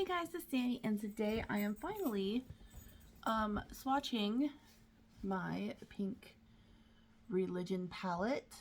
Hey guys, it's Danny, and today I am finally swatching my pink religion palette.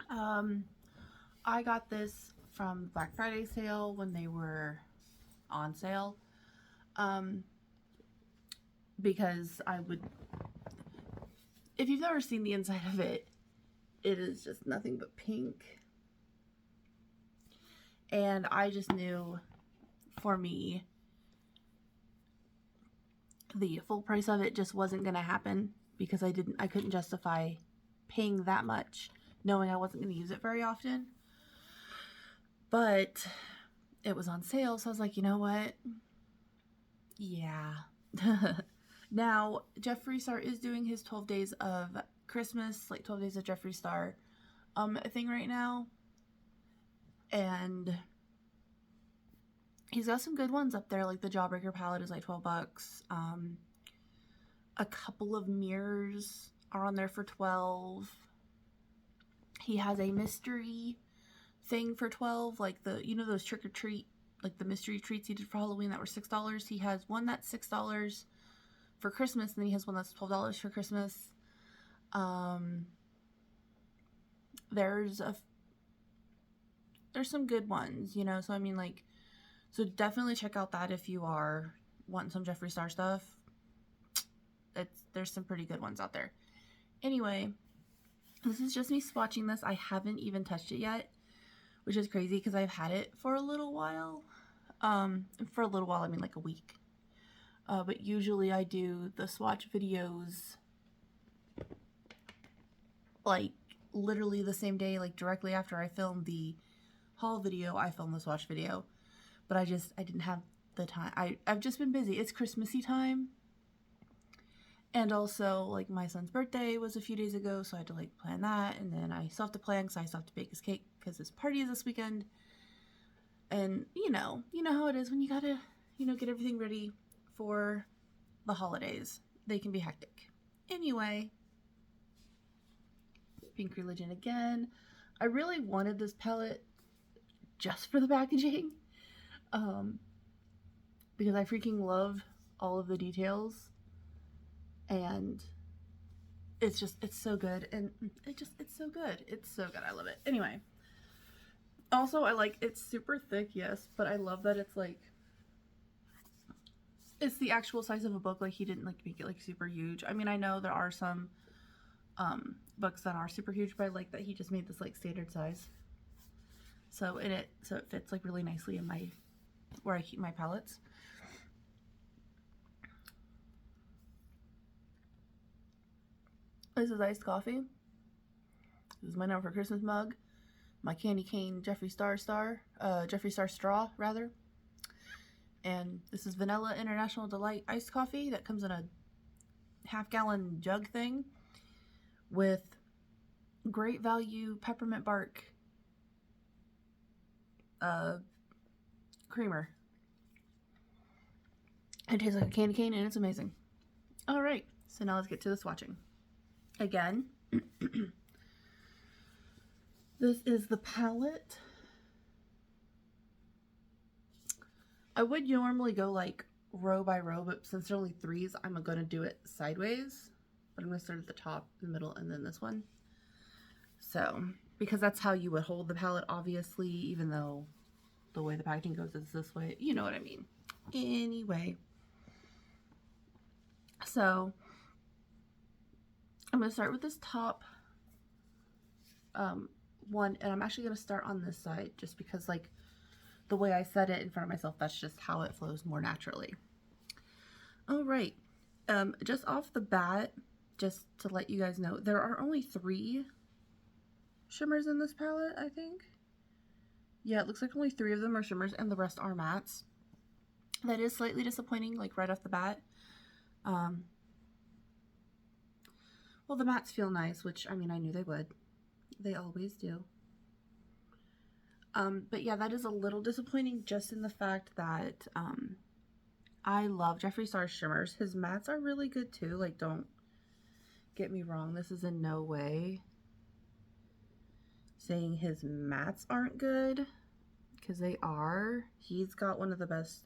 I got this from Black Friday sale when they were on sale, because if you've never seen the inside of it, it is just nothing but pink. And I just knew, for me, the full price of it just wasn't going to happen, because I couldn't justify paying that much knowing I wasn't going to use it very often. But it was on sale, so I was like, you know what? Yeah. Now, Jeffree Star is doing his 12 days of Christmas, like 12 days of Jeffree Star thing right now. And he's got some good ones up there, like the Jawbreaker palette is like 12 bucks. A couple of mirrors are on there for 12. He has a mystery thing for 12, like those trick or treat, like the mystery treats he did for Halloween that were $6. He has one that's $6 for Christmas, and then he has one that's $12 for Christmas. There's some good ones, so I mean, like, so definitely check out that if you are wanting some Jeffree Star stuff. There's some pretty good ones out there. Anyway, this is just me swatching this. I haven't even touched it yet, which is crazy because I've had it for a little while. For a little while, I mean like a week. But usually I do the swatch videos like literally the same day, like directly after I film the haul video, I film the swatch video. But I didn't have the time. I've just been busy. It's Christmassy time. And also, like, my son's birthday was a few days ago, so I had to, like, plan that. And then I still have to plan because I still have to bake his cake because his party is this weekend. And, you know how it is when you gotta, get everything ready for the holidays. They can be hectic. Anyway, Pink Religion again. I really wanted this palette just for the packaging. Because I freaking love all of the details. And it's so good. And it's so good. It's so good. I love it. Anyway. Also, it's super thick, yes, but I love that it's like, it's the actual size of a book. Like, he didn't like make it like super huge. I mean, I know there are some books that are super huge, but I like that he just made this like standard size. So it fits like really nicely in where I keep my palettes. This is iced coffee. This is my Now for Christmas mug. My candy cane Jeffree Star straw, rather. And this is Vanilla International Delight iced coffee that comes in a half-gallon jug thing with great value peppermint bark creamer. It tastes like a candy cane and it's amazing. Alright, so now let's get to the swatching. Again, this is the palette. I would normally go like row by row, but since there are only 3s, I'm going to do it sideways. But I'm going to start at the top, the middle, and then this one. So, because that's how you would hold the palette, obviously, even though the way the packaging goes is this way. You know what I mean. Anyway. So, I'm going to start with this top one, and I'm actually going to start on this side just because, like, the way I set it in front of myself, that's just how it flows more naturally. Alright, just off the bat, just to let you guys know, there are only 3 shimmers in this palette, I think. Yeah, it looks like only 3 of them are shimmers and the rest are mattes. That is slightly disappointing, like right off the bat. Well, the mattes feel nice, which, I mean, I knew they would. They always do. But yeah, that is a little disappointing just in the fact that, I love Jeffree Star's shimmers. His mattes are really good too. Like, don't get me wrong. This is in no way saying his mattes aren't good, because they are. He's got one of the best,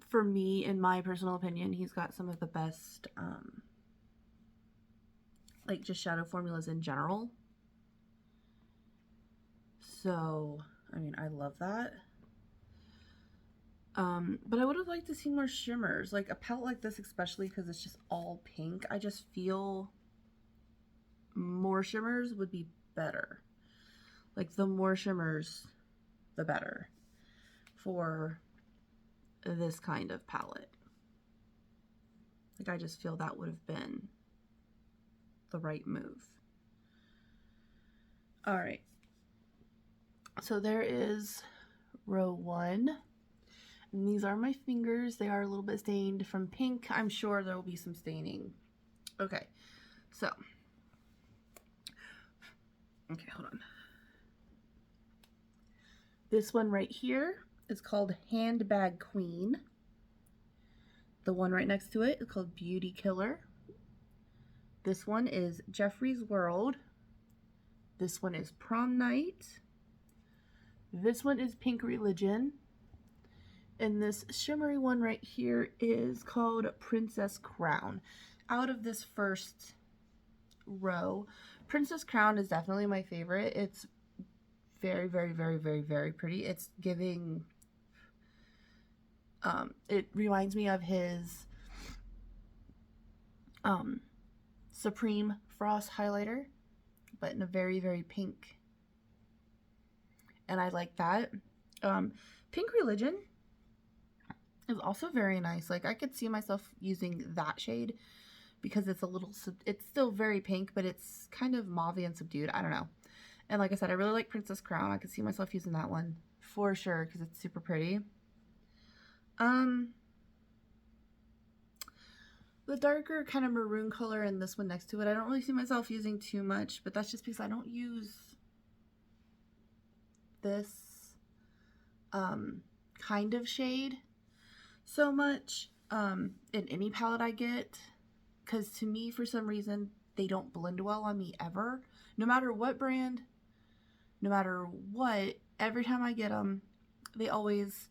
for me, in my personal opinion, he's got some of the best, like, just shadow formulas in general. So, I mean, I love that. But I would have liked to see more shimmers. Like, a palette like this, especially because it's just all pink, I just feel more shimmers would be better. Like, the more shimmers, the better for this kind of palette. Like, I just feel that would have been the right move. All right. So there is row 1. And these are my fingers. They are a little bit stained from pink. I'm sure there will be some staining. Okay. So. Okay, hold on. This one right here is called Handbag Queen. The one right next to it is called Beauty Killer. This one is Jeffree's World. This one is Prom Night. This one is Pink Religion. And this shimmery one right here is called Princess Crown. Out of this first row, Princess Crown is definitely my favorite. It's very, very, very, very, very pretty. It's giving, it reminds me of his Supreme Frost highlighter, but in a very, very pink. And I like that. Pink Religion is also very nice. Like, I could see myself using that shade because it's a little, it's still very pink, but it's kind of mauve and subdued. I don't know. And like I said, I really like Princess Crown. I could see myself using that one for sure because it's super pretty. The darker kind of maroon color in this one next to it, I don't really see myself using too much, but that's just because I don't use this kind of shade so much in any palette I get, because to me, for some reason, they don't blend well on me ever. No matter what brand, no matter what, every time I get them, they always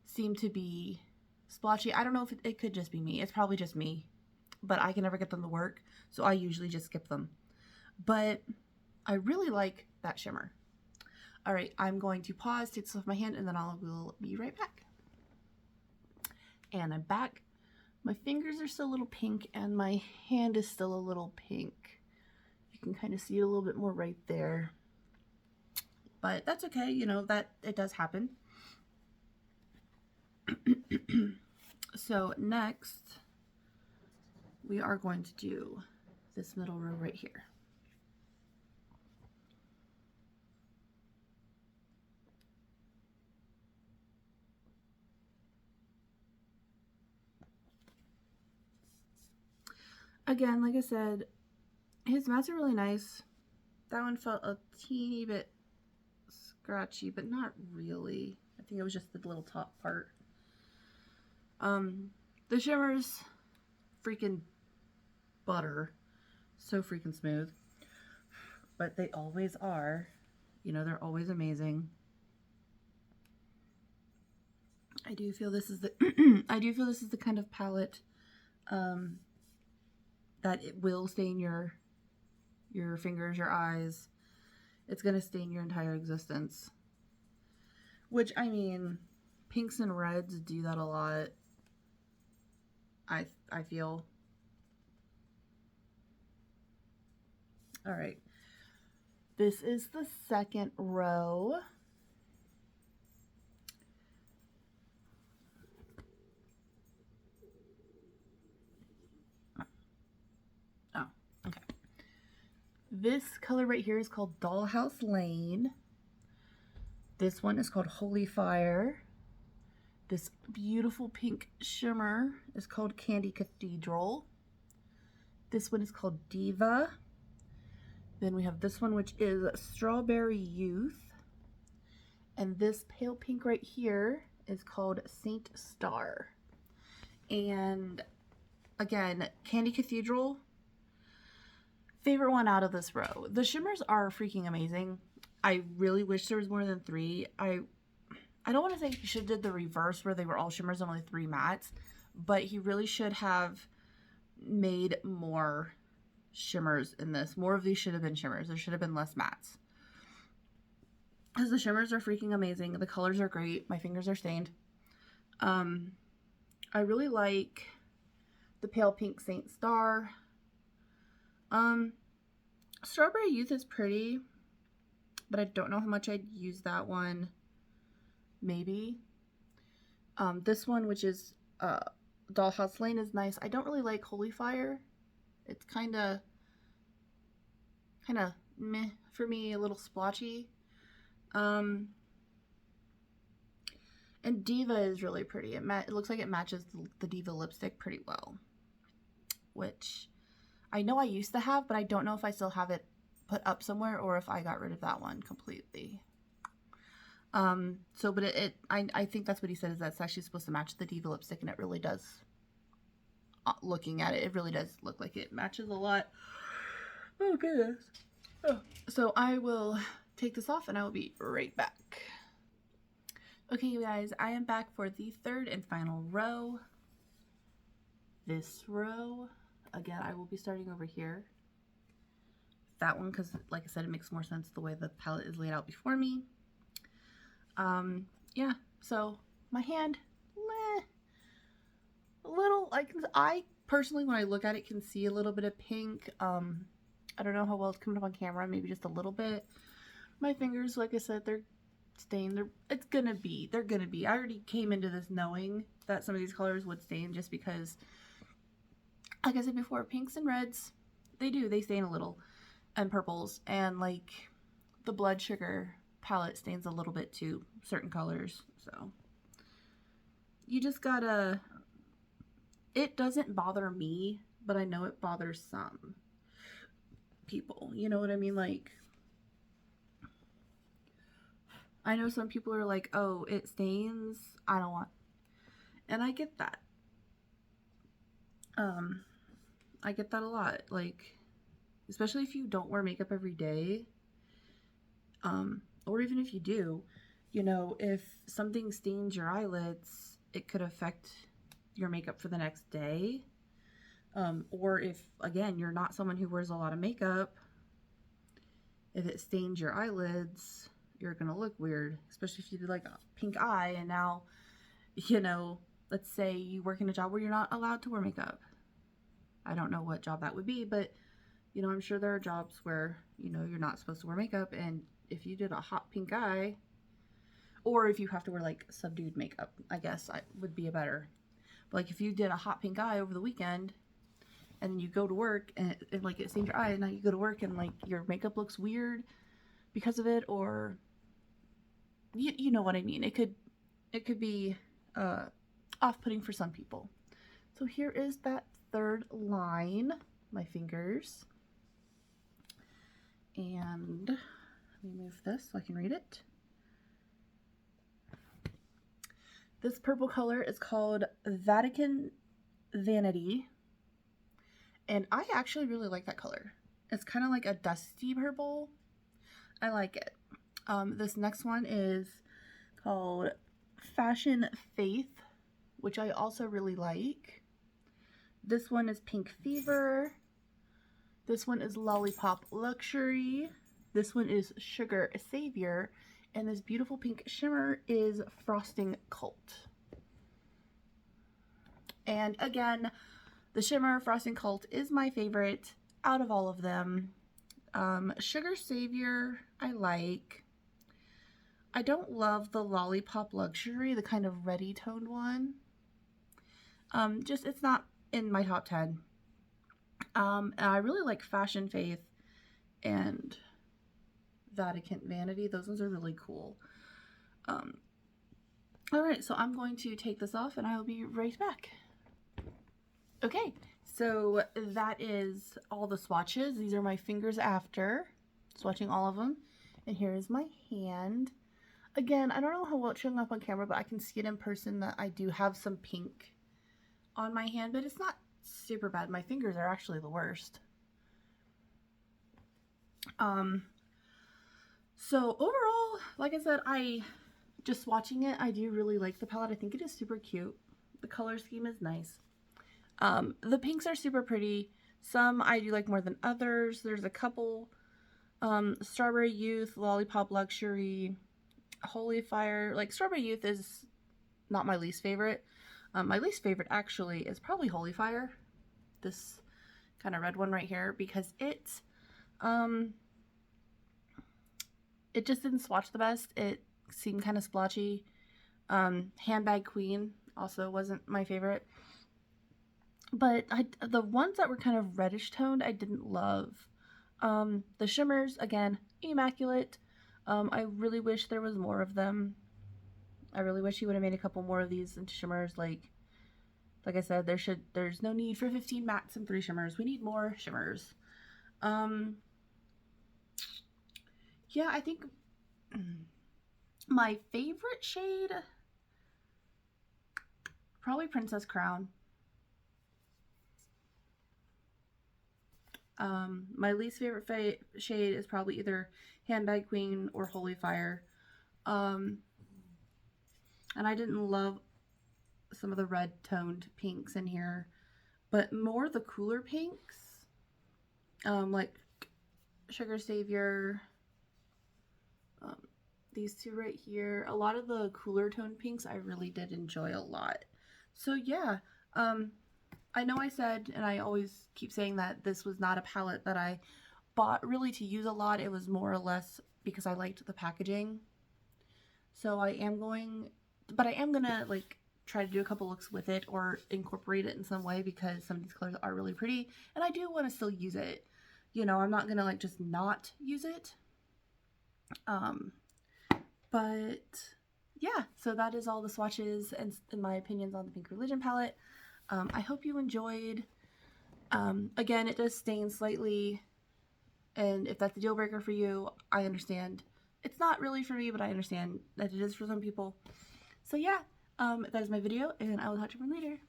seem to be splotchy. I don't know if it could just be me. It's probably just me, but I can never get them to work, so I usually just skip them. But I really like that shimmer. All right, I'm going to pause, take this off my hand, and then I will be right back. And I'm back. My fingers are still a little pink, and my hand is still a little pink. You can kind of see it a little bit more right there. But that's okay, you know, that it does happen. So next, we are going to do this middle row right here. Again, like I said, his mats are really nice. That one felt a teeny bit scratchy, but not really. I think it was just the little top part. The shimmers, freaking butter. So freaking smooth. But they always are. You know, they're always amazing. I do feel this is the I do feel this is the kind of palette that it will stain your fingers, your eyes. It's gonna stain your entire existence. Which, I mean, pinks and reds do that a lot. I feel. All right. This is the second row. Oh, okay. This color right here is called Dollhouse Lane. This one is called Holy Fire. This beautiful pink shimmer is called Candy Cathedral. This one is called Diva. Then we have this one, which is Strawberry Youth. And this pale pink right here is called Saint Star. And again, Candy Cathedral, Favorite one out of this row. The shimmers are freaking amazing. I really wish there was more than 3. I don't want to say he should have did the reverse where they were all shimmers and only 3 mattes, but he really should have made more shimmers in this. More of these should have been shimmers. There should have been less mattes. Because the shimmers are freaking amazing. The colors are great. My fingers are stained. I really like the pale pink Saint Star. Strawberry Youth is pretty, but I don't know how much I'd use that one. Maybe. This one, which is Dollhouse Lane, is nice. I don't really like Holy Fire. It's kind of meh for me, a little splotchy. And Diva is really pretty. It looks like it matches the Diva lipstick pretty well, which I know I used to have, but I don't know if I still have it put up somewhere or if I got rid of that one completely. But I think that's what he said, is that's actually supposed to match the Diva lipstick, and it really does. Looking at it, it really does look like it matches a lot. Oh goodness. Oh. So I will take this off and I will be right back. Okay, you guys, I am back for the third and final row. This row, again, I will be starting over here. That one, because like I said, it makes more sense the way the palette is laid out before me. Yeah, so my hand, a little, I personally, when I look at it, can see a little bit of pink. I don't know how well it's coming up on camera, maybe just a little bit. My fingers, like I said, they're stained. They're gonna be. I already came into this knowing that some of these colors would stain, just because, like I said before, pinks and reds, they stain a little, and purples, and like the Blood Sugar palette stains a little bit too, certain colors. So you just gotta, it doesn't bother me, but I know it bothers some people, you know what I mean? Like, I know some people are like, oh, it stains, I don't want, and I get that. I get that a lot, like, especially if you don't wear makeup every day, or even if you do, you know, if something stains your eyelids, it could affect your makeup for the next day. Or if, again, you're not someone who wears a lot of makeup, if it stains your eyelids, you're gonna look weird, especially if you did like a pink eye and now, you know, let's say you work in a job where you're not allowed to wear makeup. I don't know what job that would be, but, you know, I'm sure there are jobs where, you know, you're not supposed to wear makeup, and if you did a hot pink eye, or if you have to wear like subdued makeup, I guess I would be a better, but like if you did a hot pink eye over the weekend, and then you go to work and like it stains your eye, and now you go to work and like your makeup looks weird because of it, or you know what I mean. It could be off-putting for some people. So here is that third line, my fingers, and let me move this so I can read it. This purple color is called Vatican Vanity, and I actually really like that color. It's kind of like a dusty purple. I like it. This next one is called Fashion Faith, which I also really like. This one is Pink Fever. This one is Lollipop Luxury. This one is Sugar Savior. And this beautiful pink shimmer is Frosting Cult. And again, the shimmer Frosting Cult is my favorite out of all of them. Sugar Savior, I like. I don't love the Lollipop Luxury, the kind of reddy toned one. Just, it's not in my top 10. And I really like Fashion Faith and Vatican Vanity. Those ones are really cool. Alright, so I'm going to take this off and I will be right back. Okay, so that is all the swatches. These are my fingers after swatching all of them. And here is my hand. Again, I don't know how well it's showing up on camera, but I can see it in person that I do have some pink on my hand, but it's not super bad. My fingers are actually the worst. So overall, like I said, just watching it, I do really like the palette. I think it is super cute. The color scheme is nice. The pinks are super pretty. Some I do like more than others. There's a couple, Strawberry Youth, Lollipop Luxury, Holy Fire. Like, Strawberry Youth is not my least favorite. My least favorite actually is probably Holy Fire. This kind of red one right here, because it just didn't swatch the best. It seemed kind of splotchy. Handbag Queen also wasn't my favorite. But the ones that were kind of reddish toned, I didn't love. The shimmers, again, immaculate. I really wish there was more of them. I really wish he would have made a couple more of these into shimmers. Like I said, there's no need for 15 mattes and 3 shimmers. We need more shimmers. Yeah, I think my favorite shade, probably Princess Crown. My least favorite shade is probably either Handbag Queen or Holy Fire. And I didn't love some of the red toned pinks in here, but more the cooler pinks, like Sugar Savior, these two right here. A lot of the cooler toned pinks I really did enjoy a lot. So yeah, I know I said, and I always keep saying, that this was not a palette that I bought really to use a lot. It was more or less because I liked the packaging. So I am gonna like try to do a couple looks with it or incorporate it in some way, because some of these colors are really pretty and I do want to still use it. You know, I'm not gonna like just not use it. But yeah, so that is all the swatches and my opinions on the Pink Religion palette. I hope you enjoyed. Again, it does stain slightly, and if that's a deal breaker for you, I understand. It's not really for me, but I understand that it is for some people. So yeah, that is my video, and I will talk to you later.